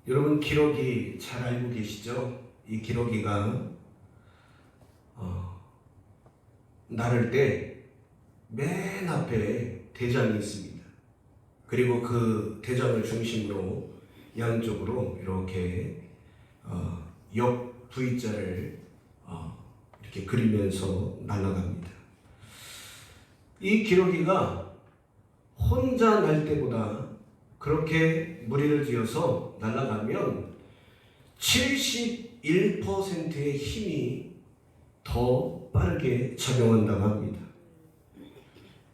여러분 기러기 잘 알고 계시죠? 이 기러기가 나를 때 맨 앞에 대장이 있습니다. 그리고 그 대장을 중심으로 양쪽으로 이렇게 역 V자를 이렇게 그리면서 날아갑니다. 이 기러기가 혼자 날 때보다 그렇게 무리를 지어서 날아가면 71%의 힘이 더 빠르게 작용한다고 합니다.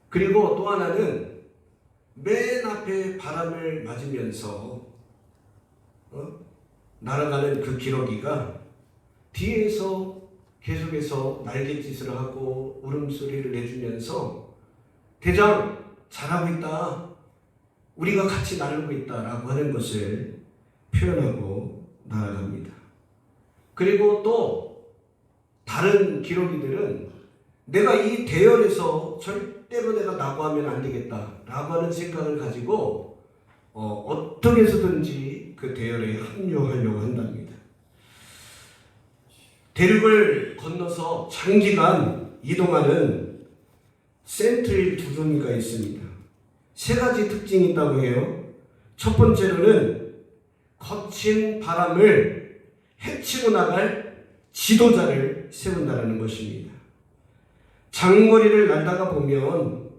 그리고 또 하나는 맨 앞에 바람을 맞으면서 날아가는 그 기러기가 뒤에서 계속해서 날갯짓을 하고 울음소리를 내주면서 대장 잘하고 있다, 우리가 같이 나르고 있다라고 하는 것을 표현하고 날아갑니다. 그리고 또 다른 기러기들은 내가 이 대열에서 절대로 내가 낙오하면 안 되겠다라고 하는 생각을 가지고 어떻게 해서든지 그 대열에 합류하려고 한답니다. 대륙을 건너서 장기간 이동하는 센트릴 두루미가 있습니다. 세 가지 특징이 있다고 해요. 첫 번째로는 거친 바람을 헤치고 나갈 지도자를 세운다는 것입니다. 장거리를 날다가 보면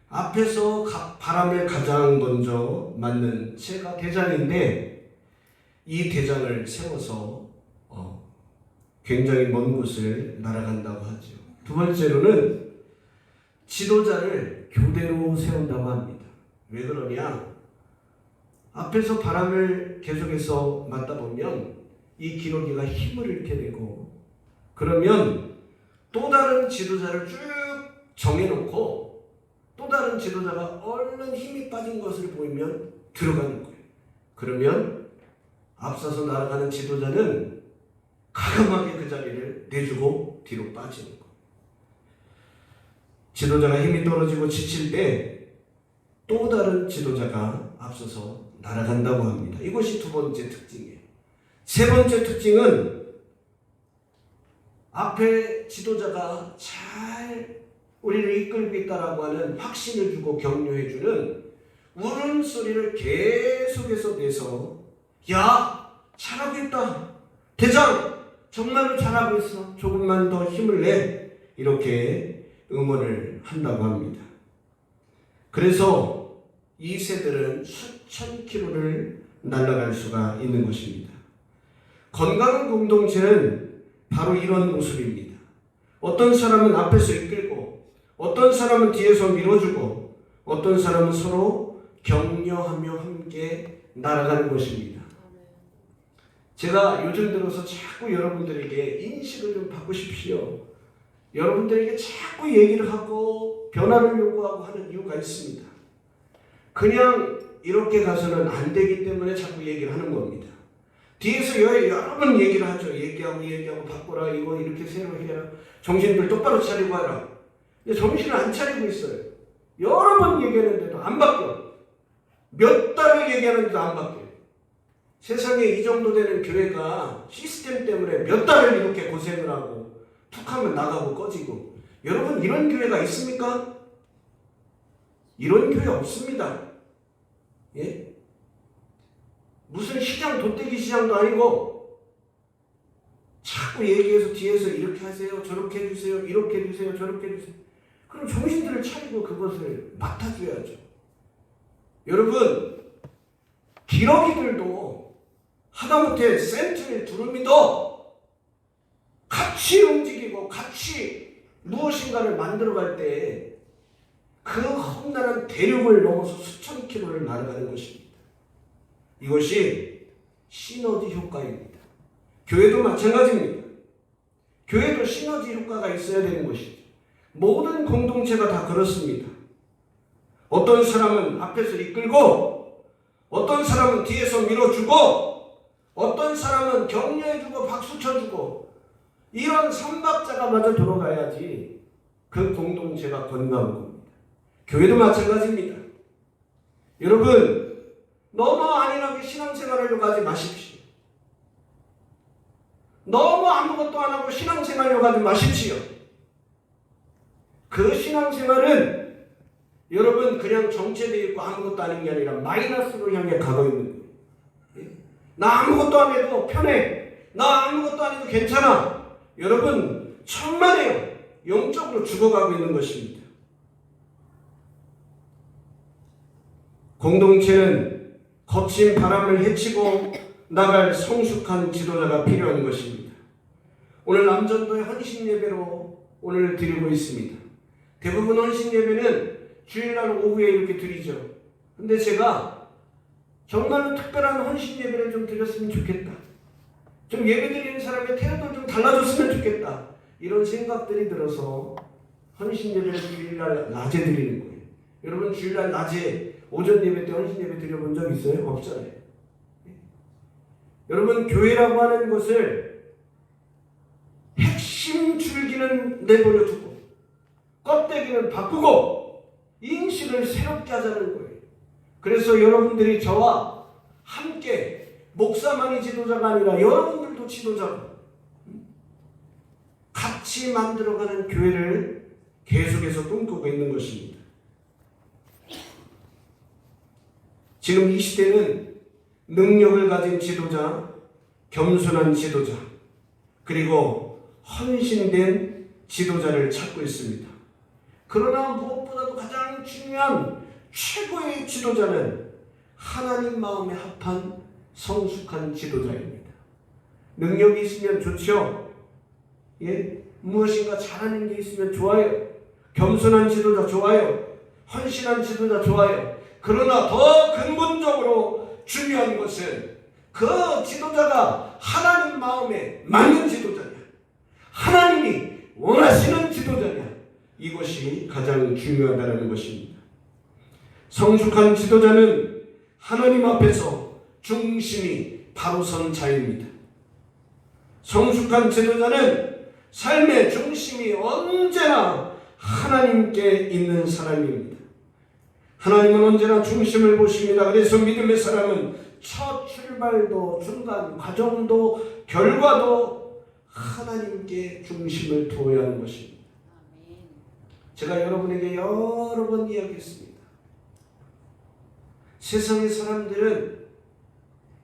앞에서 바람을 가장 먼저 맞는 새가 대장인데, 이 대장을 세워서 굉장히 먼 곳을 날아간다고 하죠. 두 번째로는 지도자를 교대로 세운다고 합니다. 왜 그러냐? 앞에서 바람을 계속해서 맞다 보면 이 기러기가 힘을 잃게 되고, 그러면 또 다른 지도자를 쭉 정해놓고 또 다른 지도자가 얼른 힘이 빠진 것을 보이면 들어가는 거예요. 그러면 앞서서 날아가는 지도자는 가감하게 그 자리를 내주고 뒤로 빠지는 거예요. 지도자가 힘이 떨어지고 지칠 때 또 다른 지도자가 앞서서 날아간다고 합니다. 이것이 두 번째 특징이에요. 세 번째 특징은 앞에 지도자가 잘 우리를 이끌고 있다라고 하는 확신을 주고 격려해주는 울음소리를 계속해서 내서, 야, 잘하고 있다, 대장 정말로 잘하고 있어, 조금만 더 힘을 내, 이렇게 응원을 한다고 합니다. 그래서 이 새들은 수천 킬로를 날아갈 수가 있는 것입니다. 건강한 공동체는 바로 이런 모습입니다. 어떤 사람은 앞에서 이끌고, 어떤 사람은 뒤에서 밀어주고, 어떤 사람은 서로 격려하며 함께 날아가는 것입니다. 제가 요즘 들어서 자꾸 여러분들에게 인식을 좀 바꾸십시오. 여러분들에게 자꾸 얘기를 하고 변화를 요구하고 하는 이유가 있습니다. 그냥 이렇게 가서는 안 되기 때문에 자꾸 얘기를 하는 겁니다. 뒤에서 여러 번 얘기를 하죠. 얘기하고 바꾸라, 이거 이렇게 새로 해라, 정신들 똑바로 차리고 하라. 근데 정신을 안 차리고 있어요. 여러 번 얘기하는데도 안 바뀌어. 몇 달을 얘기하는데도 안 바뀌어요. 세상에 이 정도 되는 교회가 시스템 때문에 몇 달을 이렇게 고생을 하고 툭하면 나가고 꺼지고, 여러분 이런 교회가 있습니까? 이런 교회 없습니다. 예? 무슨 시장, 돗대기 시장도 아니고 자꾸 얘기해서 뒤에서 이렇게 하세요, 저렇게 해주세요, 이렇게 해주세요, 저렇게 해주세요. 그럼 정신들을 차리고 그것을 맡아줘야죠. 여러분, 기러기들도 하다못해 센트릴 두루미도 같이 움직이고 같이 무엇인가를 만들어갈 때 그 험난한 대륙을 넘어서 수천 킬로를 날아가는 것입니다. 이것이 시너지 효과입니다. 교회도 마찬가지입니다. 교회도 시너지 효과가 있어야 되는 것이죠. 모든 공동체가 다 그렇습니다. 어떤 사람은 앞에서 이끌고, 어떤 사람은 뒤에서 밀어주고, 어떤 사람은 격려해주고 박수 쳐주고, 이런 삼박자가 마저 돌아가야지 그 공동체가 건강한 겁니다. 교회도 마찬가지입니다. 여러분, 너무 안일하게 신앙생활을 하지 마십시오. 너무 아무것도 안 하고 신앙생활을 하지 마십시오. 그 신앙생활은 여러분 그냥 정체되어 있고 아무것도 아닌 게 아니라 마이너스로 향해 가고 있는 거예요. 나 아무것도 안 해도 편해. 나 아무것도 안 해도 괜찮아. 여러분 천만에요. 영적으로 죽어가고 있는 것입니다. 공동체는 거친 바람을 헤치고 나갈 성숙한 지도자가 필요한 것입니다. 오늘 남전도의 헌신 예배로 오늘 드리고 있습니다. 대부분 헌신 예배는 주일날 오후에 이렇게 드리죠. 근데 제가 정말로 특별한 헌신 예배를 좀 드렸으면 좋겠다. 좀 예배 드리는 사람의 태도도 좀 달라졌으면 좋겠다. 이런 생각들이 들어서 헌신 예배를 주일날 낮에 드리는 거예요. 여러분 주일날 낮에 오전 예배 때 헌신 예배 드려본 적 있어요? 없잖아요. 여러분 교회라고 하는 것을 핵심 줄기는 내버려 두고 껍데기는 바꾸고 인식을 새롭게 하자는 거예요. 그래서 여러분들이 저와 함께 목사만이 지도자가 아니라 여러분들도 지도자고 같이 만들어가는 교회를 계속해서 꿈꾸고 있는 것입니다. 지금 이 시대는 능력을 가진 지도자, 겸손한 지도자, 그리고 헌신된 지도자를 찾고 있습니다. 그러나 무엇보다도 가장 중요한 최고의 지도자는 하나님 마음에 합한 성숙한 지도자입니다. 능력이 있으면 좋죠. 예? 무엇인가 잘하는 게 있으면 좋아요. 겸손한 지도자 좋아요. 헌신한 지도자 좋아요. 그러나 더 근본적으로 중요한 것은 그 지도자가 하나님 마음에 맞는 지도자냐, 하나님이 원하시는 지도자냐, 이것이 가장 중요하다는 것입니다. 성숙한 지도자는 하나님 앞에서 중심이 바로 선 자입니다. 성숙한 지도자는 삶의 중심이 언제나 하나님께 있는 사람입니다. 하나님은 언제나 중심을 보십니다. 그래서 믿음의 사람은 첫 출발도 중간 과정도 결과도 하나님께 중심을 두어야 하는 것입니다. 제가 여러분에게 여러 번 이야기했습니다. 세상의 사람들은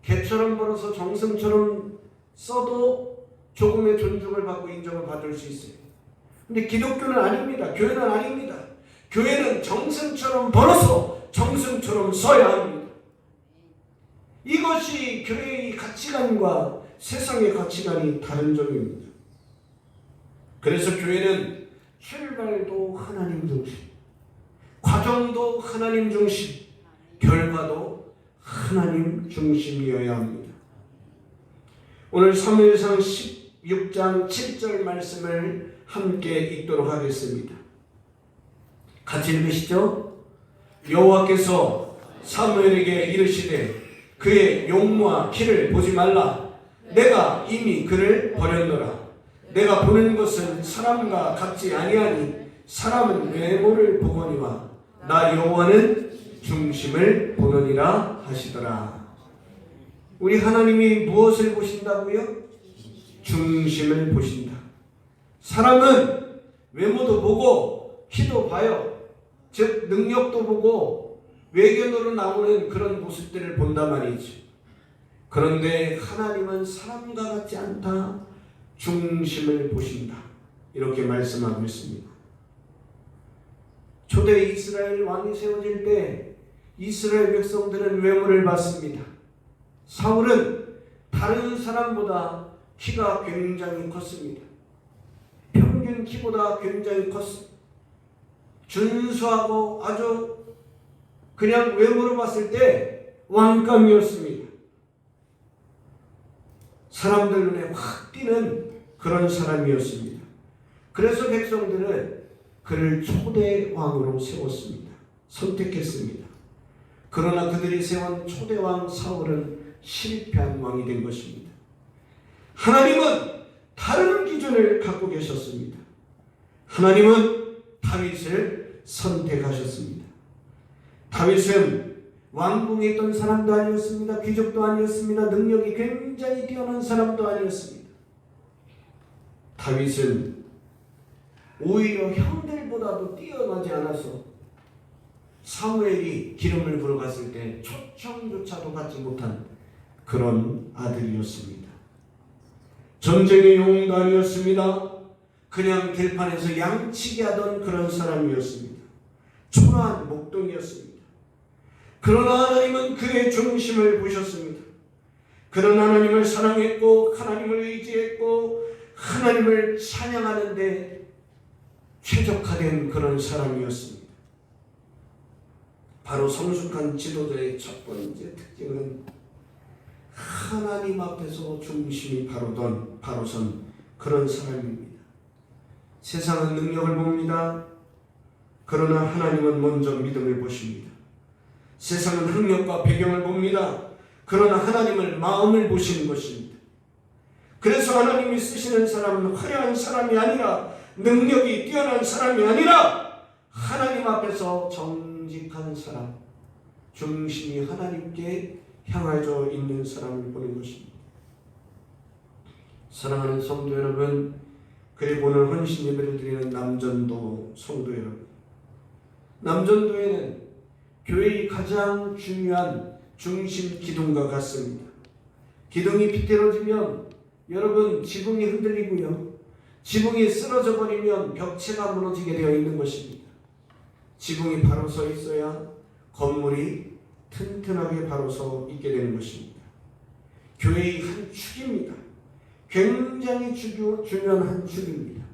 개처럼 벌어서 정성처럼 써도 조금의 존중을 받고 인정을 받을 수 있어요. 근데 기독교는 아닙니다. 교회는 아닙니다. 교회는 정성처럼 벌어서 정성처럼 써야 합니다. 이것이 교회의 가치관과 세상의 가치관이 다른 점입니다. 그래서 교회는 출발도 하나님 중심, 과정도 하나님 중심, 결과도 하나님 중심이어야 합니다. 오늘 사무엘상 16장 7절 말씀을 함께 읽도록 하겠습니다. 같이 읽으시죠? 여호와께서 사무엘에게 이르시되 그의 용모와 키를 보지 말라. 내가 이미 그를 버렸노라. 내가 보는 것은 사람과 같지 아니하니 사람은 외모를 보거니와 나 여호와는 중심을 보느니라 하시더라. 우리 하나님이 무엇을 보신다고요? 중심을 보신다. 사람은 외모도 보고 키도 봐요. 즉 능력도 보고 외견으로 나오는 그런 모습들을 본단 말이죠. 그런데 하나님은 사람과 같지 않다. 중심을 보신다. 이렇게 말씀하고 있습니다. 초대 이스라엘 왕이 세워질 때 이스라엘 백성들은 외모를 봤습니다. 사울은 다른 사람보다 키가 굉장히 컸습니다. 평균 키보다 굉장히 컸습니다. 준수하고 아주 그냥 외모로 봤을 때 왕감이었습니다. 사람들 눈에 확 띄는 그런 사람이었습니다. 그래서 백성들은 그를 초대 왕으로 세웠습니다. 선택했습니다. 그러나 그들이 세운 초대 왕 사울은 실패한 왕이 된 것입니다. 하나님은 다른 기준을 갖고 계셨습니다. 하나님은 다윗을 선택하셨습니다. 다윗은 왕궁에 있던 사람도 아니었습니다. 귀족도 아니었습니다. 능력이 굉장히 뛰어난 사람도 아니었습니다. 다윗은 오히려 형들보다도 뛰어나지 않아서 사무엘이 기름을 부러 갔을 때 초청조차도 받지 못한 그런 아들이었습니다. 전쟁의 영웅도 아니었습니다. 그냥 들판에서 양치기 하던 그런 사람이었습니다. 초라한 목동이었습니다. 그러나 하나님은 그의 중심을 보셨습니다. 그런 하나님을 사랑했고 하나님을 의지했고 하나님을 찬양하는 데 최적화된 그런 사람이었습니다. 바로 성숙한 지도자의 첫 번째 특징은 하나님 앞에서 중심이 바로 선 그런 사람입니다. 세상은 능력을 봅니다. 그러나 하나님은 먼저 믿음을 보십니다. 세상은 학력과 배경을 봅니다. 그러나 하나님은 마음을 보시는 것입니다. 그래서 하나님이 쓰시는 사람은 화려한 사람이 아니라 능력이 뛰어난 사람이 아니라 하나님 앞에서 정직한 사람, 중심이 하나님께 향하여 있는 사람을 보는 것입니다. 사랑하는 성도 여러분, 그리고 오늘 헌신 예배를 드리는 남전도 성도 여러분, 남전도에는 교회의 가장 중요한 중심 기둥과 같습니다. 기둥이 비틀어지면 여러분 지붕이 흔들리고요. 지붕이 쓰러져 버리면 벽체가 무너지게 되어 있는 것입니다. 지붕이 바로 서 있어야 건물이 튼튼하게 바로 서 있게 되는 것입니다. 교회의 한 축입니다. 굉장히 중요한 한 축입니다.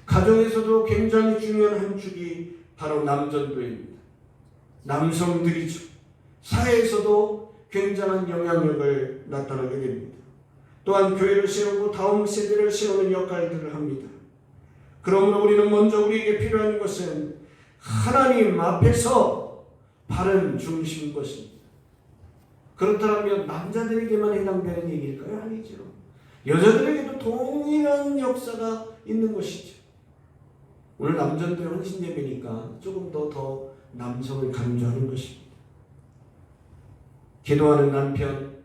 가정에서도 굉장히 중요한 한 축이 바로 남전도입니다. 남성들이죠. 사회에서도 굉장한 영향력을 나타나게 됩니다. 또한 교회를 세우고 다음 세대를 세우는 역할들을 합니다. 그러므로 우리는 먼저 우리에게 필요한 것은 하나님 앞에서 바른 중심인 것입니다. 그렇다면 남자들에게만 해당되는 얘기일까요? 아니죠. 여자들에게도 동일한 역사가 있는 것이죠. 오늘 남전도의 헌신예배니까 조금 더 남성을 강조하는 것입니다. 기도하는 남편,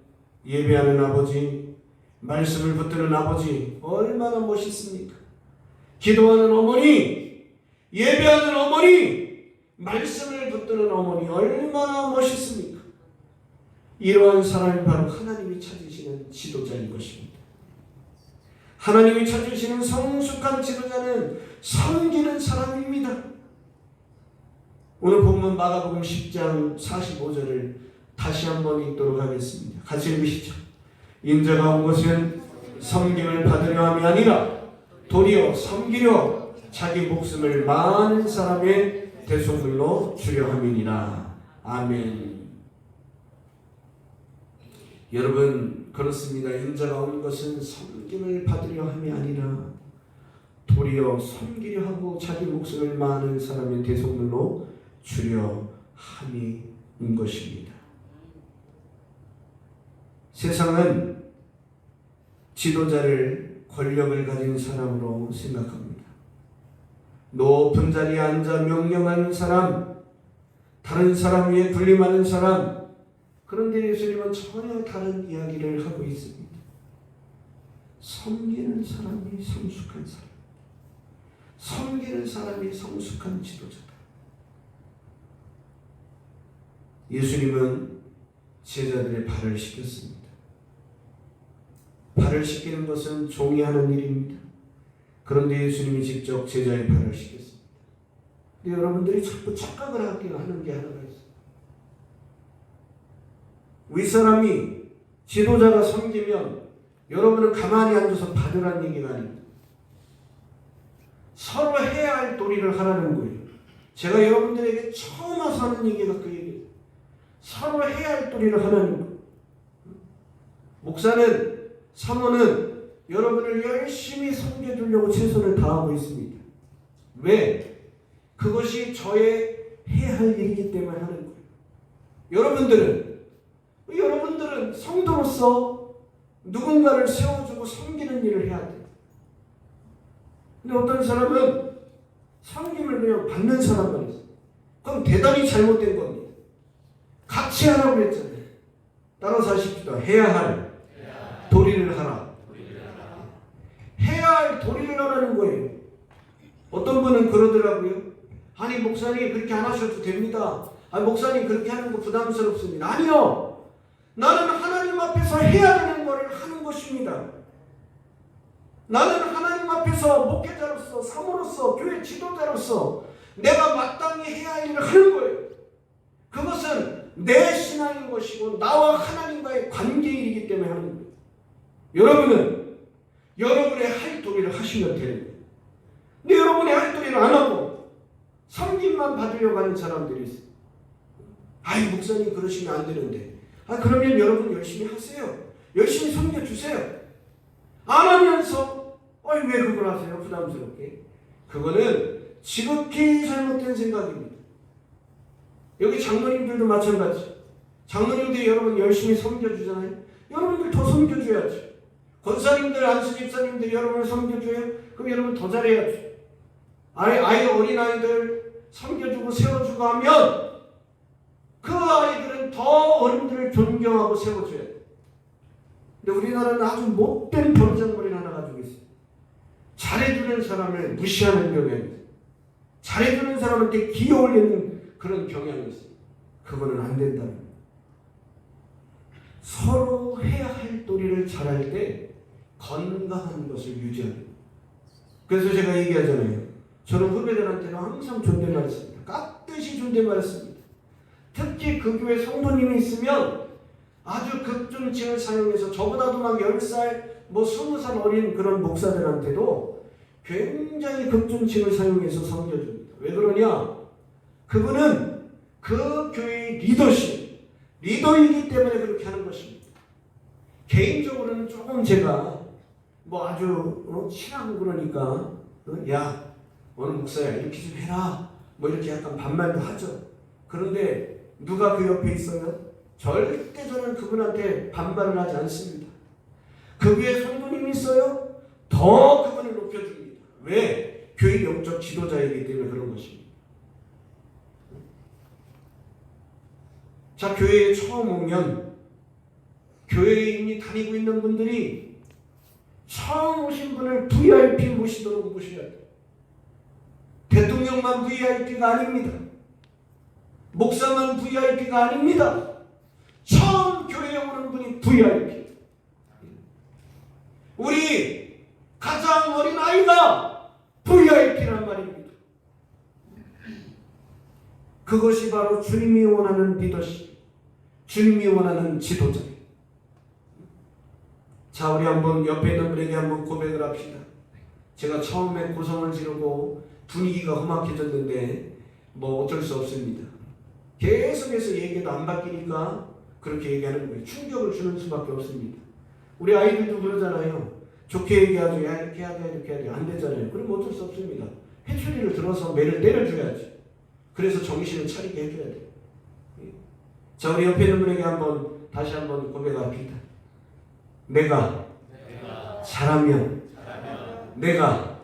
예배하는 아버지, 말씀을 붙드는 아버지 얼마나 멋있습니까? 기도하는 어머니, 예배하는 어머니, 말씀을 붙드는 어머니 얼마나 멋있습니까? 이러한 사람이 바로 하나님이 찾으시는 지도자인 것입니다. 하나님이 찾으시는 성숙한 지도자는 섬기는 사람입니다. 오늘 본문 마가복음 10장 45절을 다시 한번 읽도록 하겠습니다. 같이 읽으시죠. 인자가 온 것은 섬김을 받으려 함이 아니라 도리어 섬기려 자기 목숨을 많은 사람의 대속물로 주려 함이니라. 아멘. 여러분 그렇습니다. 인자가 온 것은 섬김을 받으려 함이 아니라 도리어 섬기려 하고 자기 목숨을 많은 사람의 대속물로 주려 함인 것입니다. 세상은 지도자를 권력을 가진 사람으로 생각합니다. 높은 자리에 앉아 명령하는 사람, 다른 사람 위에 군림하는 사람. 그런데 예수님은 전혀 다른 이야기를 하고 있습니다. 섬기는 사람이 성숙한 사람, 섬기는 사람이 성숙한 지도자다. 예수님은 제자들의 발을 씻겼습니다. 발을 씻기는 것은 종이 하는 일입니다. 그런데 예수님이 직접 제자의 발을 씻겼습니다. 근데 여러분들이 자꾸 착각을 하는 게 하나가 있어요. 윗사람이 지도자가 섬기면 여러분은 가만히 앉아서 받으라는 얘기가 아닙니다. 서로 해야 할 도리를 하라는 거예요. 제가 여러분들에게 처음 와서 하는 얘기가 그 얘기예요. 서로 해야 할 도리를 하라는 거예요. 목사는, 사모는 여러분을 열심히 섬겨주려고 최선을 다하고 있습니다. 왜? 그것이 저의 해야 할 일이기 때문에 하는 거예요. 여러분들은 성도로서 누군가를 세워주고 섬기는 일을 해야 돼요. 근데 어떤 사람은 섬김을 그냥 받는 사람만 있어요. 그럼 대단히 잘못된 겁니다. 같이 하라고 그랬잖아요. 따라서 하십시다. 해야 할 도리를 하라. 해야 할 도리를 하라는 거예요. 어떤 분은 그러더라고요. 아니 목사님 그렇게 안 하셔도 됩니다. 아니 목사님 그렇게 하는 거 부담스럽습니다. 아니요. 나는 하나님 앞에서 해야 되는 거를 하는 것입니다. 나는 하나님 앞에서 목회자로서, 사모로서, 교회 지도자로서 내가 마땅히 해야 할 일을 하는 거예요. 그것은 내 신앙인 것이고 나와 하나님과의 관계이기 때문에 하는 거예요. 여러분은 여러분의 할 도리를 하시면 되는 거예요. 근데 여러분의 할 도리를 안 하고 섬김만 받으려고 하는 사람들이 있어요. 아이 목사님 그러시면 안 되는데. 그러면 여러분 열심히 하세요. 열심히 섬겨주세요. 안 하면서 왜 그걸 하세요? 부담스럽게. 그거는 지극히 잘못된 생각입니다. 여기 장로님들도 마찬가지. 장로님들이 여러분 열심히 섬겨주잖아요. 여러분들 더 섬겨줘야죠. 권사님들, 안수집사님들이 여러분을 섬겨줘요. 그럼 여러분 더 잘해야죠. 아이 어린아이들 섬겨주고 세워주고 하면 그 아이들은 더 어른들을 존경하고 세워줘야 돼요. 근데 우리나라는 아주 못된 버르장머리를 하나 가지고 있어요. 잘해주는 사람을 무시하는 경향이 있어요. 잘해주는 사람한테 기어올리는 그런 경향이 있어요. 그거는 안 된다는 거예요. 서로 해야 할 도리를 잘할 때 건강한 것을 유지하는 거예요. 그래서 제가 얘기하잖아요. 저는 후배들한테는 항상 존댓말 했습니다. 깍듯이 존댓말 했습니다. 특히 그 교회 성도님이 있으면 아주 극존칭을 사용해서 저보다도 막 10살, 20살 어린 그런 목사들한테도 굉장히 극존칭을 사용해서 섬겨줍니다. 왜 그러냐? 그분은 그 교회의 리더이기 때문에 그렇게 하는 것입니다. 개인적으로는 조금 제가 아주 친하고 그러니까 야 오늘 목사야 이렇게 좀 해라 이렇게 약간 반말도 하죠. 그런데 누가 그 옆에 있어요? 절대 저는 그분한테 반발을 하지 않습니다. 그 위에 성도님이 있어요? 더 그분을 높여줍니다. 왜? 교회 영적 지도자이기 때문에 그런 것입니다. 자, 교회에 처음 오면 교회에 이미 다니고 있는 분들이 처음 오신 분을 VIP 모시도록 모셔야 돼요. 대통령만 VIP가 아닙니다. 목사만 VIP가 아닙니다. 처음 교회에 오는 분이 VIP. 우리 가장 어린 아이가 VIP란 말입니다. 그것이 바로 주님이 원하는 리더십, 주님이 원하는 지도자입니다. 자, 우리 한번 옆에 있는 분에게 한번 고백을 합시다. 제가 처음에 고성을 지르고 분위기가 험악해졌는데 어쩔 수 없습니다. 계속해서 얘기도 안 바뀌니까 그렇게 얘기하는 거예요. 충격을 주는 수밖에 없습니다. 우리 아이들도 그러잖아요. 좋게 얘기하죠. 야 이렇게 해야 돼 이렇게 해야 돼. 안 되잖아요. 그럼 어쩔 수 없습니다. 회초리를 들어서 매를 때려줘야지. 그래서 정신을 차리게 해줘야 돼요. 자, 우리 옆에 있는 분에게 한번 다시 한번 고백합시다. 내가 잘하면 내가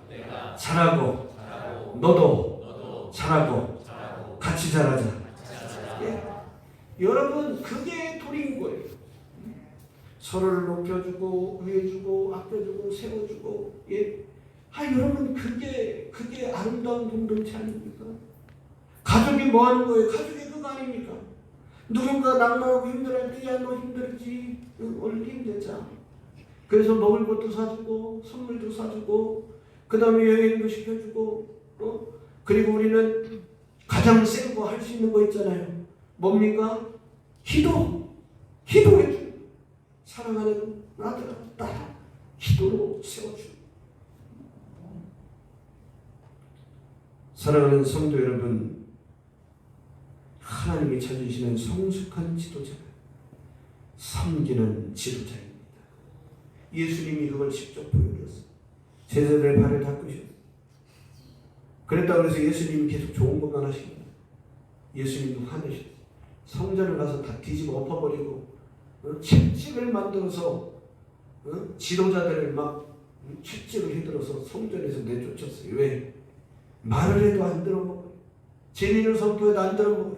잘하고 너도 잘하고 같이 잘하자. 여러분 그게 도리인 거예요. 서로를 높여주고 위해주고 아껴주고 세워주고 여러분 그게 아름다운 공동체 아닙니까? 가족이 뭐 하는 거예요? 가족이 그거 아닙니까? 누군가 낙나하고 힘들할 때 야 너 힘들지 오늘 힘내자. 그래서 먹을 것도 사주고 선물도 사주고 그 다음에 여행도 시켜주고 그리고 우리는 가장 센 거 할 수 있는 거 있잖아요. 뭡니까? 기도해주는 사랑하는 아들아 딸아 기도로 세워주는. 사랑하는 성도 여러분, 하나님이 찾으시는 성숙한 지도자는 섬기는 지도자입니다. 예수님이 그걸 직접 보여줬어요. 제자들의 발을 닦으셨어요. 그랬다고 해서 예수님이 계속 좋은 것만 하십니다. 예수님도 화내셨어요. 성전을 가서 다 뒤집어 엎어버리고 채찍을 만들어서 지도자들을 막 채찍을 휘둘러서 성전에서 내쫓았어요. 왜? 말을 해도 안 들어먹어요. 진리를 선포해도 안 들어먹어요.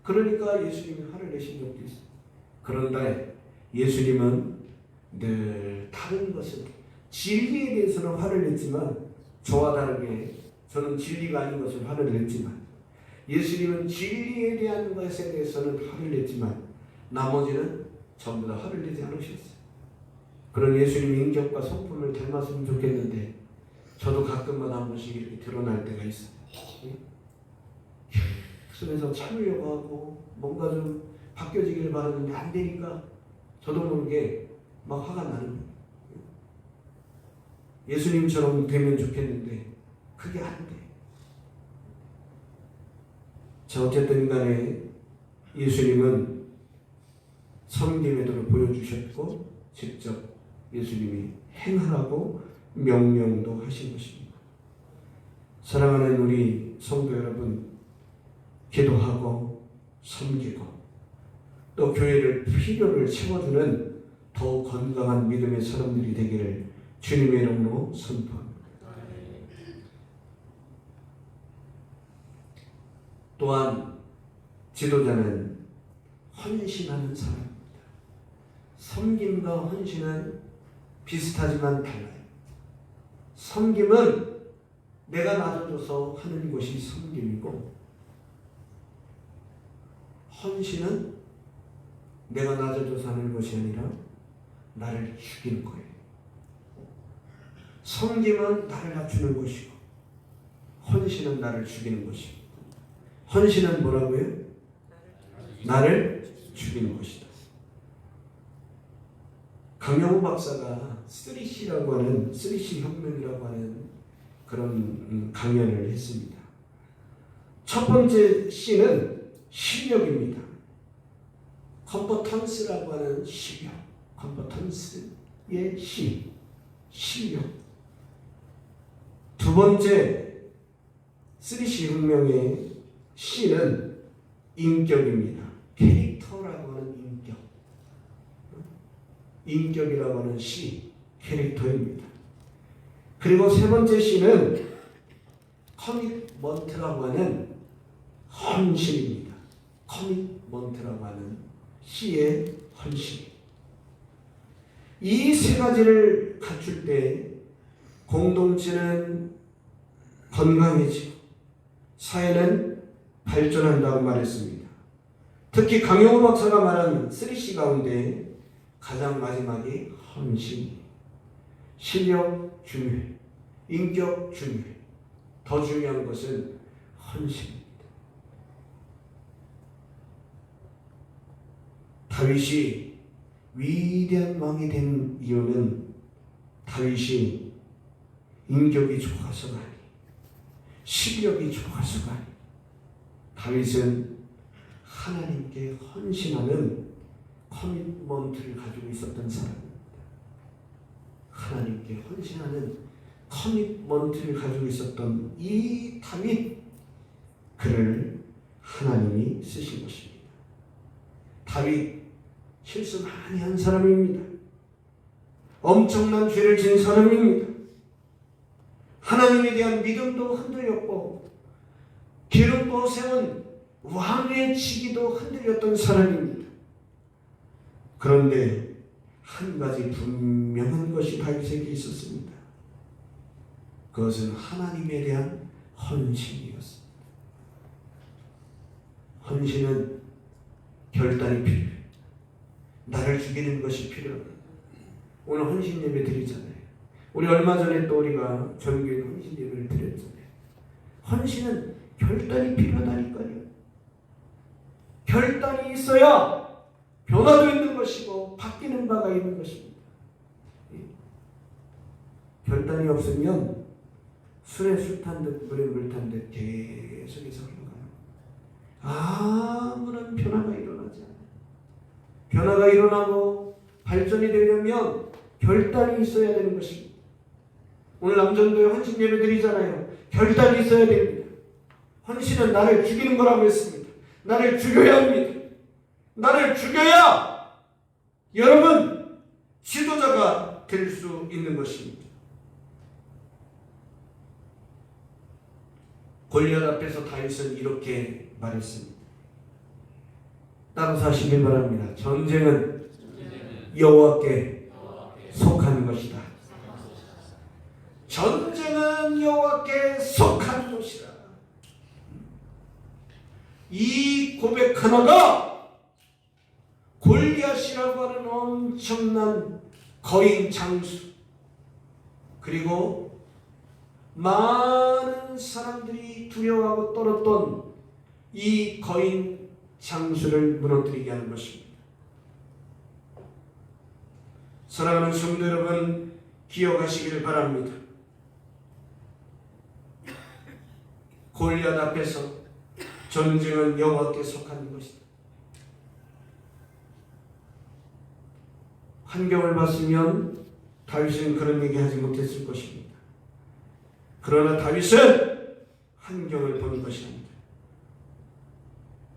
그러니까 예수님이 화를 내신 적도 있어요. 그런데 예수님은 늘 다른 것은 진리에 대해서는 화를 냈지만 저와 다르게 저는 진리가 아닌 것을 화를 냈지만 예수님은 진리에 대한 것에 대해서는 화를 냈지만 나머지는 전부 다 화를 내지 않으셨어요. 그런 예수님의 인격과 성품을 닮았으면 좋겠는데 저도 가끔마다 한 번씩 이렇게 드러날 때가 있어요. 속에서 참으려고 하고 뭔가 좀 바뀌어지길 바라는데 안 되니까 저도 모르게 막 화가 나는 거예요. 예수님처럼 되면 좋겠는데 그게 안 돼. 자, 어쨌든 간에 예수님은 섬김의 도를 보여주셨고 직접 예수님이 행하라고 명령도 하신 것입니다. 사랑하는 우리 성도 여러분, 기도하고 섬기고 또 교회를 필요를 채워주는 더욱 건강한 믿음의 사람들이 되기를 주님의 이름으로 선포합니다. 또한 지도자는 헌신하는 사람입니다. 섬김과 헌신은 비슷하지만 달라요. 섬김은 내가 낮아져서 하는 것이 섬김이고 헌신은 내가 낮아져서 하는 것이 아니라 나를 죽이는 거예요. 섬김은 나를 낮추는 것이고 헌신은 나를 죽이는 것이고 헌신은 뭐라고요? 나를 죽이는 것이다. 강영우 박사가 3C라고 하는 3C 혁명이라고 하는 그런 강연을 했습니다. 첫 번째 C는 실력입니다. 컴퍼턴스라고 하는 실력, 컴퍼턴스의 C, 실력. 두 번째 3C 혁명의 C는 인격입니다. 캐릭터라고 하는 인격. 인격이라고 하는 C, 캐릭터입니다. 그리고 세 번째 C는 커미먼트라고 하는 헌신입니다. 커미먼트라고 하는 C의 헌신. 이 세 가지를 갖출 때 공동체는 건강해지고 사회는 발전한다고 말했습니다. 특히 강영우 박사가 말한 3C 가운데 가장 마지막이 헌신. 실력 중요해. 인격 중요해. 더 중요한 것은 헌신입니다. 다윗이 위대한 왕이 된 이유는 다윗이 인격이 좋아서가 아니, 실력이 좋아서가 아니, 다윗은 하나님께 헌신하는 커미먼트를 가지고 있었던 사람입니다. 하나님께 헌신하는 커미먼트를 가지고 있었던 이 다윗, 그를 하나님이 쓰신 것입니다. 다윗 실수 많이 한 사람입니다. 엄청난 죄를 지은 사람입니다. 하나님에 대한 믿음도 흔들렸고 기름부어 세운 왕의 지기도 흔들렸던 사람입니다. 그런데 한 가지 분명한 것이 다윗에게 있었습니다. 그것은 하나님에 대한 헌신이었습니다. 헌신은 결단이 필요해요. 나를 죽이는 것이 필요합니다. 오늘 헌신 예배 드리잖아요. 우리 얼마 전에 또 우리가 전교회 헌신 예배를 드렸잖아요. 헌신은 결단이 필요하다니까요. 결단이 있어야 변화도 있는 것이고 바뀌는 바가 있는 것입니다. 결단이 없으면 술에 술 탄 듯 물에 물 탄 듯 계속해서 흘러가요. 아무런 변화가 일어나지 않아요. 변화가 일어나고 발전이 되려면 결단이 있어야 되는 것입니다. 오늘 남전도에 헌신 예배 드리잖아요. 결단이 있어야 됩니다. 헌신은 나를 죽이는 거라고 했습니다. 나를 죽여야 합니다. 나를 죽여야 여러분 지도자가 될 수 있는 것입니다. 골리앗 앞에서 다윗은 이렇게 말했습니다. 따로 사시길 바랍니다. 전쟁은 여호와께 속하는 것이다. 전쟁은 여호와께 속하는 것이다. 이 고백 하나가 골리앗이라고 하는 엄청난 거인 장수, 그리고 많은 사람들이 두려워하고 떨었던 이 거인 장수를 무너뜨리게 하는 것입니다. 사랑하는 성도 여러분, 기억하시길 바랍니다. 골리앗 앞에서 전쟁은 여호와께 속하는 것이다. 환경을 봤으면 다윗은 그런 얘기하지 못했을 것입니다. 그러나 다윗은 환경을 본 것입니다.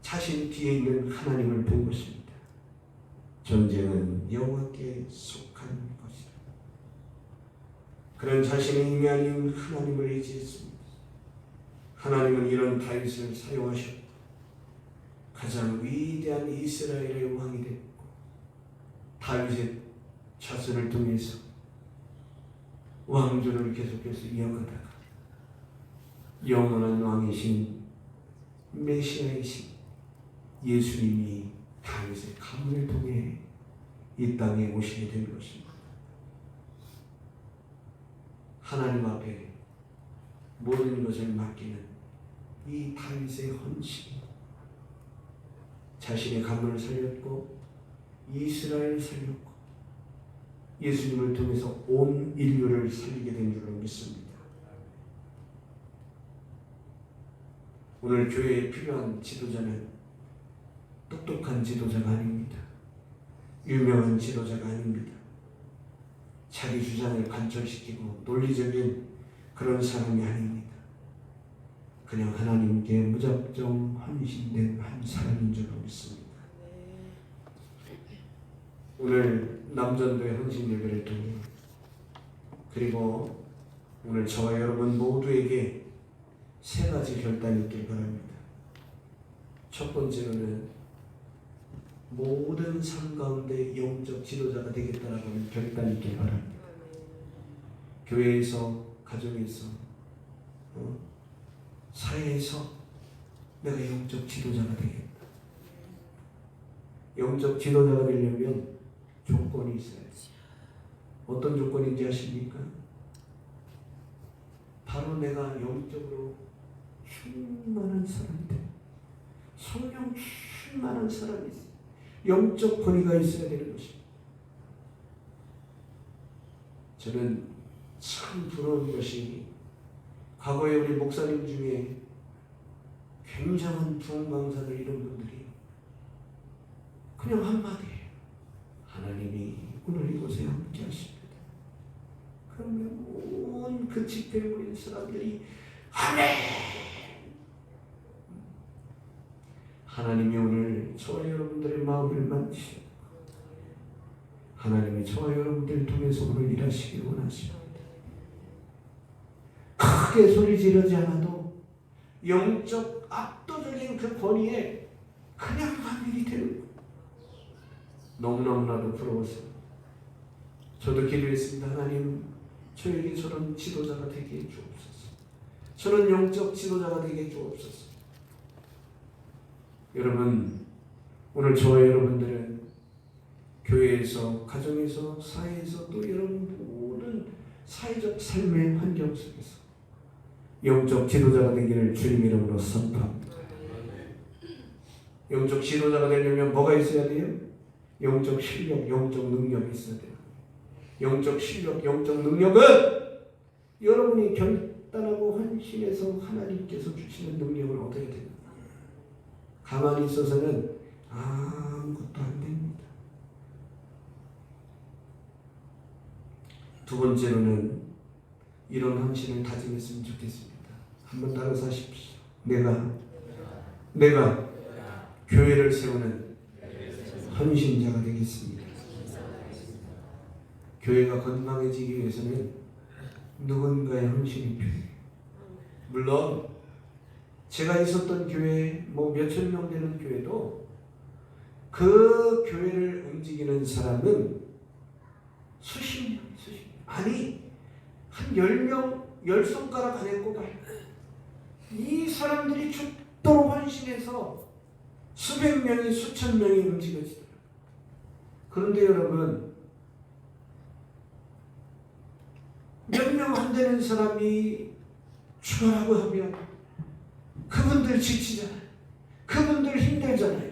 자신 뒤에 있는 하나님을 본 것입니다. 전쟁은 여호와께 속한 것이다. 그런 자신의 힘이 아닌 하나님을 의지했습니다. 하나님은 이런 다윗을 사용하셨고 가장 위대한 이스라엘의 왕이 됐고, 다윗의 자손을 통해서 왕조를 계속해서 이어가다가 영원한 왕이신 메시아이신 예수님이 다윗의 가문을 통해 이 땅에 오시게 된 것입니다. 하나님 앞에 모든 것을 맡기는 이 다윗의 헌신, 자신의 가문을 살렸고 이스라엘을 살렸고 예수님을 통해서 온 인류를 살리게 된 줄로 믿습니다. 오늘 교회에 필요한 지도자는 똑똑한 지도자가 아닙니다. 유명한 지도자가 아닙니다. 자기 주장을 관철시키고 논리적인 그런 사람이 아닙니다. 그냥 하나님께 무작정 헌신된 한 사람인 줄로 믿습니다. 오늘 남전도의 헌신 예배를 통해, 그리고 오늘 저와 여러분 모두에게 세 가지 결단이 있길 바랍니다. 첫 번째로는 모든 삶 가운데 영적 지도자가 되겠다라고 하는 결단이 있길 바랍니다. 교회에서, 가정에서, 사회에서 내가 영적 지도자가 되겠다. 영적 지도자가 되려면 조건이 있어야지. 어떤 조건인지 아십니까? 바로 내가 영적으로 충만한 사람이 돼. 성령 충만한 사람이 있어요. 영적 권위가 있어야 되는 것입니다. 저는 참 부러운 것이, 과거에 우리 목사님 중에 굉장한 부흥 강사들 이런 분들이 그냥 한마디예요. 하나님이 오늘 이곳에 함께 하십니다. 그러면 온 그 집회에 모인 사람들이 아멘! 하나님이 오늘 저와 여러분들의 마음을 만지셨고, 하나님이 저와 여러분들을 통해서 오늘 일하시길 원하십니다. 크게 소리 지르지 않아도 영적 압도적인 그 권위에 그냥 한 일이 되는 거예요. 너무너무나도 부러워서 저도 기도했습니다. 하나님, 저에게 저런 지도자가 되게 해주옵소서. 저런 영적 지도자가 되게 해주옵소서. 여러분, 오늘 저와 여러분들은 교회에서, 가정에서, 사회에서, 또 여러분 모든 사회적 삶의 환경 속에서 영적 지도자가 되기를 주님 이름으로 선포합니다. 영적 지도자가 되려면 뭐가 있어야 돼요? 영적 실력, 영적 능력이 있어야 돼요. 영적 실력, 영적 능력은 여러분이 결단하고 헌신해서 하나님께서 주시는 능력을 얻어야 됩니다. 가만히 있어서는 아무것도 안 됩니다. 두 번째로는 이런 헌신을 다짐했으면 좋겠습니다. 한번 따라서 하십시오. 내가 교회를 세우는 헌신자가 되겠습니다. 교회가 건강해지기 위해서는 누군가의 헌신이 필요해요. 물론 제가 있었던 교회, 몇천 명 되는 교회도 그 교회를 움직이는 사람은 수십 명. 아니, 한 10명, 10손가락 안에 꼽아요. 이 사람들이 죽도록 헌신해서 수백 명이, 수천 명이 움직여지더라고요. 그런데 여러분, 몇 명 안 되는 사람이 죽어라고 하면 그분들 지치잖아요. 그분들 힘들잖아요.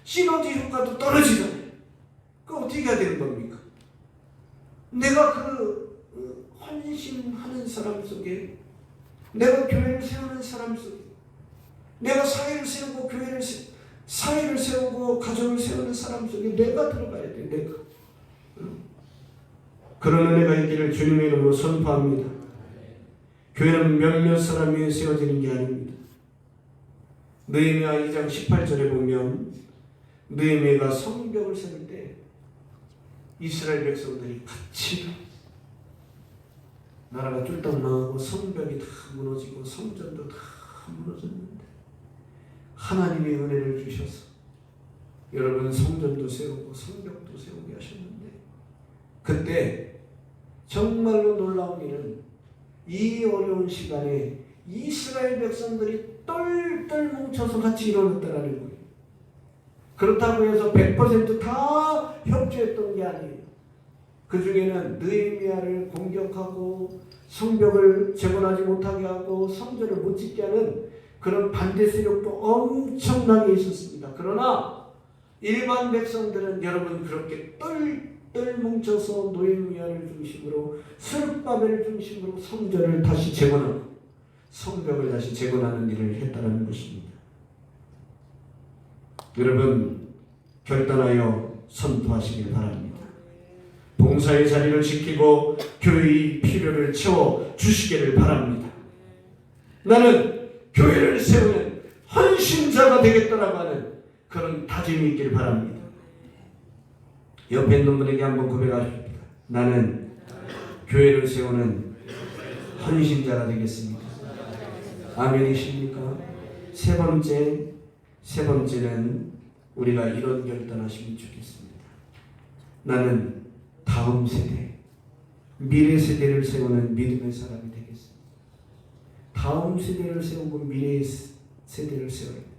시너지 효과도 떨어지잖아요. 그 어떻게 해야 되는 겁니까? 내가 그 헌신하는 사람 속에, 내가 교회를 세우는 사람 속에, 내가 사회를 세우고 사회를 세우고 가정을 세우는 사람 속에 내가 들어가야 돼. 내가. 그런 은혜가 있기를 주님의 이름으로 선포합니다. 교회는 몇몇 사람 위에 세워지는 게 아닙니다. 느헤미야 2장 18절에 보면 느헤미야가 성벽을 세울 때 이스라엘 백성들이 같이 나라가 쫄딱 망하고 성벽이 다 무너지고 성전도 다 무너졌는데 하나님의 은혜를 주셔서 여러분 성전도 세우고 성벽도 세우게 하셨는데, 그때 정말로 놀라운 일은 이 어려운 시간에 이스라엘 백성들이 똘똘 뭉쳐서 같이 일어났다라는 거예요. 그렇다고 해서 100% 다 협조했던 게 아니에요. 그 중에는 느헤미야를 공격하고 성벽을 재건하지 못하게 하고 성전을 못 짓게 하는 그런 반대 세력도 엄청나게 있었습니다. 그러나 일반 백성들은 여러분 그렇게 똘똘 뭉쳐서 느헤미야를 중심으로 스룹바벨을 중심으로 성전을 다시 재건하고 성벽을 다시 재건하는 일을 했다는 것입니다. 여러분 결단하여 선포하시길 바랍니다. 봉사의 자리를 지키고 교회의 필요를 채워 주시기를 바랍니다. 나는 교회를 세우는 헌신자가 되겠다라고 하는 그런 다짐이 있기를 바랍니다. 옆에 있는 분에게 한번 고백하십니다. 나는 교회를 세우는 헌신자가 되겠습니다. 아멘이십니까? 세 번째는 우리가 이런 결단하시면 좋겠습니다. 나는 다음 세대, 미래 세대를 세우는 믿음의 사람이 되겠습니다. 다음 세대를 세우고 미래 세대를 세워야 됩니다.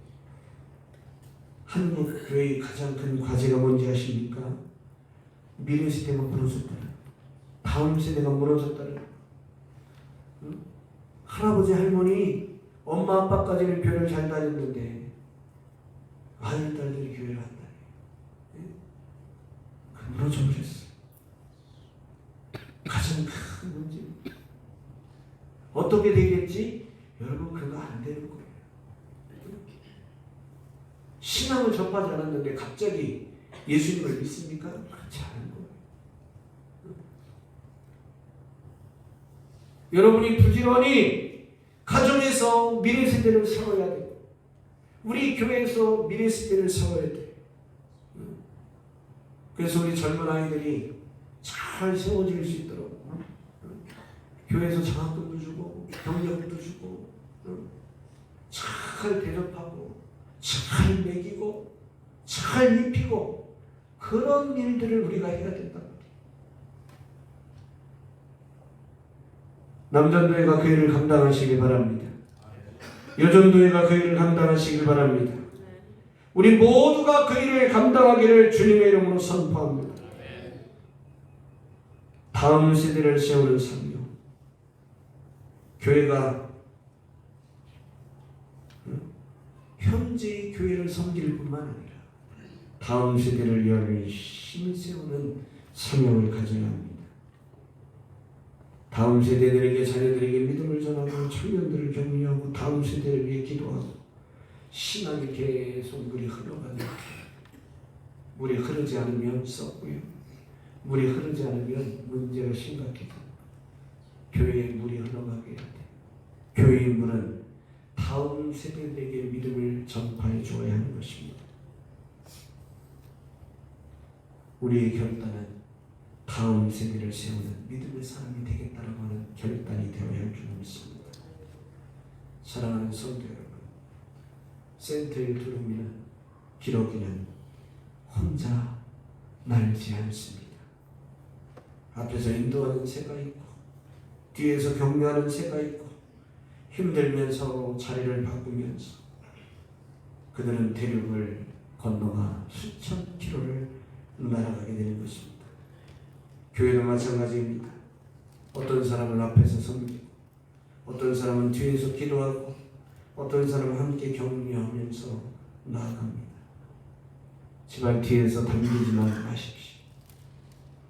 한국 교회의 가장 큰 과제가 뭔지 아십니까? 미래 세대가 무너졌다는, 다음 세대가 무너졌다는. 할아버지 할머니, 엄마 아빠까지는 교회를 잘 다녔는데 아들 딸들이 교회를 안 다녀요. 무너져 버렸어. 가장 큰 문제. 어떻게 되겠지? 여러분 그거 안 되는 거예요. 신앙을 접하지 않았는데 갑자기 예수님을 믿습니까? 그렇지 않은 거예요. 여러분이 부지런히 가정에서 미래 세대를 세워야 돼요. 우리 교회에서 미래 세대를 세워야 돼요. 그래서 우리 젊은 아이들이 잘 세워질 수 있도록 교회에서 장학금도 주고 경력도 주고 잘 대접하고 잘 먹이고 잘 입히고 그런 일들을 우리가 해야 된다. 남전도회가 그 일을 감당하시길 바랍니다. 여전도회가 그 일을 감당하시길 바랍니다. 우리 모두가 그 일을 감당하기를 주님의 이름으로 선포합니다. 다음 세대를 세우는 삶이요. 교회가 현재의 교회를 섬길 뿐만 아니라 다음 세대를 열심히 세우는 사명을 가져야 합니다. 다음 세대들에게, 자녀들에게 믿음을 전하고 청년들을 격려하고 다음 세대를 위해 기도하고 신앙이 계속 물이 흘러가는, 물이 흐르지 않으면 썩고요. 물이 흐르지 않으면 문제가 심각해져. 교회에 물이 흘러가게 해야 돼. 교회의 물은 다음 세대들에게 믿음을 전파해 주어야 하는 것입니다. 우리의 결단은 다음 세대를 세우는 믿음의 사람이 되겠다라고 하는 결단이 되어야 할 줄 믿습니다. 사랑하는 성도 여러분, 센터의 두루미는 기러기는 혼자 날지 않습니다. 앞에서 인도하는 새가 있고 뒤에서 격려하는 새가 있고 힘들면서 자리를 바꾸면서 그들은 대륙을 건너가 수천 킬로를 날아가게 되는 것입니다. 교회도 마찬가지입니다. 어떤 사람은 앞에서 섬기고 어떤 사람은 뒤에서 기도하고 어떤 사람은 함께 격려하면서 나아갑니다. 제발 뒤에서 당기지만 마십시오.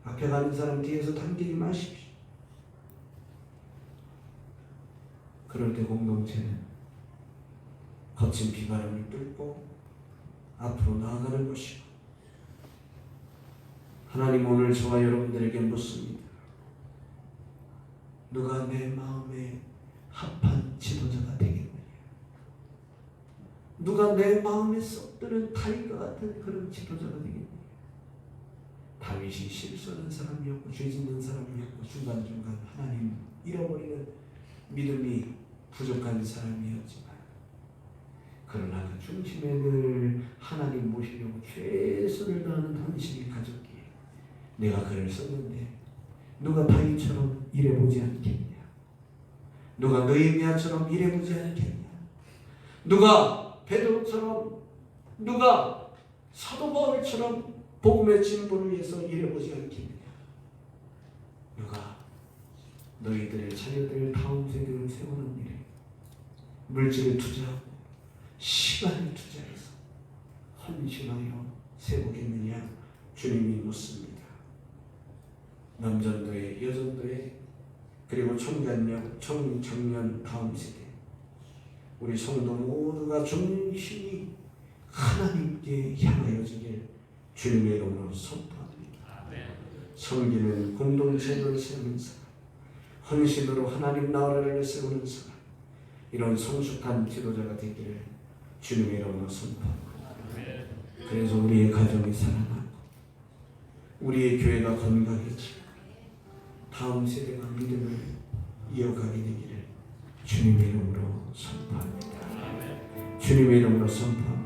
앞에 가는 사람 뒤에서 당기지 마십시오. 그럴 때 공동체는 거친 비바람을 뚫고 앞으로 나아가는 것이고, 하나님 오늘 저와 여러분들에게 묻습니다. 누가 내 마음에 합한 지도자가 되겠느냐? 누가 내 마음에 쏙 드는 다윗과 같은 그런 지도자가 되겠느냐? 다윗이 실수하는 사람이었고 죄 짓는 사람이었고 중간중간 하나님 잃어버리는 믿음이 부족한 사람이었지만, 그러나 그 중심에 늘 하나님 모시려고 최선을 다하는 헌신을 가졌기에 내가 글을 썼는데 누가 다윗처럼 일해보지 않겠냐? 누가 느헤미야처럼 일해보지 않겠냐? 누가 베드로처럼, 누가 사도 바울처럼 복음의 진보를 위해서 일해보지 않겠느냐? 누가 너희들의 자녀들 다음 세대를 세우는 일에 물질을 투자하고 시간을 투자해서 헌신하여 세우겠느냐? 주님이 묻습니다. 남전도회, 여전도회, 그리고 청년령, 청청년 다음 세대, 우리 성도 모두가 중심이 하나님께 향하여지길 주님의 이름으로 선포합니다. 섬기는 공동체를 세우는 사람, 헌신으로 하나님 나라를 세우는 사람, 이런 성숙한 지도자가 되기를 주님의 이름으로 선포합니다. 그래서 우리의 가정이 살아나고 우리의 교회가 건강해지고 다음 세대가 믿음을 이어가게 되기를 주님의 이름으로 선포합니다. 주님의 이름으로 선포합니다.